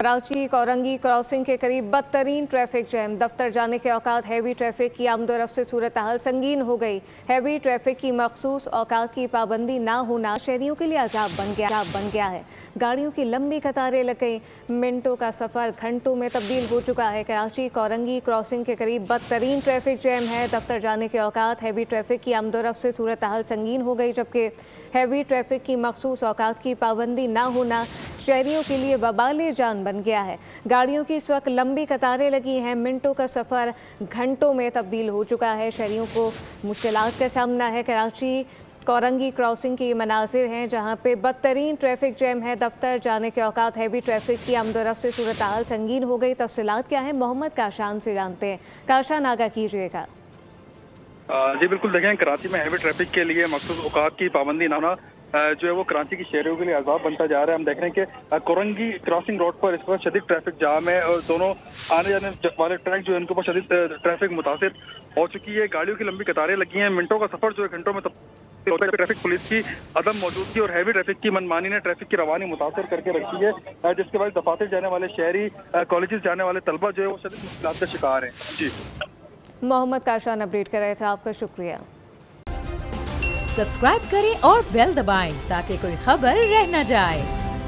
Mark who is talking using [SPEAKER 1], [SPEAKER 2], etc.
[SPEAKER 1] Karachi Korangi crossing के करीब बदतरीन traffic jam. दफ्तर जाने के औकात हैवी ट्रैफिक की आमदोरफ्त से सूरत हाल संगीन हो गई। हैवी ट्रैफिक की मखसूस औकात की पाबंदी ना होना शहरियों के लिए अजाब बन गया है। गाड़ियों की लंबी कतारें लग गई। मिनटों का सफ़र घंटों में तब्दील हो चुका है। कराची कोरंगी क्रॉसिंग के करीब बदतरीन ट्रैफिक जैम है। दफ्तर जाने के औकात हैवी ट्रैफिक की आमदोरफ्त से सूरत हाल संगीन हो गई, जबकि हैवी ट्रैफिक की मखसूस औकात की पाबंदी ना होना शहरियों के लिए वबाले जान बन गया है। गाड़ियों की इस वक्त लंबी कतारें लगी हैं। मिनटों का सफ़र घंटों में तब्दील हो चुका है। शहरियों को मुश्किलात का सामना है। कराची कोरंगी क्रॉसिंग के ये मनाजिर हैं जहां पे बदतरीन ट्रैफिक जैम है। दफ्तर जाने के औकात हैवी ट्रैफिक की आमदोरफ्त से सूरत हाल संगीन हो गई। तफसीलात क्या है, मोहम्मद काशान से जानते हैं। काशान, आगाह कीजिएगा।
[SPEAKER 2] जी बिल्कुल, देखें कराची में हैवी ट्रैफक के लिए मखसूस औकात की पाबंदी ना होना जो है वो कराची की शहरियों के लिए अजाब बनता जा रहा है। हम देख रहे हैं कि कोरंगी क्रॉसिंग रोड पर इस वक्त शदीद ट्रैफिक जाम है और दोनों आने जाने वाले ट्रैक जो है उनके ऊपर शदीद ट्रैफिक मुतासिर हो चुकी है। गाड़ियों की लंबी कतारें लगी हैं। मिनटों का सफर जो है घंटों में ट्रैफिक पुलिस की अदम मौजूदगी और हैवी ट्रैफिक की मनमानी ने ट्रैफिक की रवानी मुतासर करके रखी है, जिसके बाद दफातर जाने वाले शहरी, कॉलेजेस जाने वाले तलबा जो है वो शदीद मुश्किलात का शिकार हैं। जी,
[SPEAKER 1] मोहम्मद काशान अपडेट कर रहे थे, आपका शुक्रिया।
[SPEAKER 3] सब्सक्राइब करें और बेल दबाएं ताकि कोई खबर रह न जाए।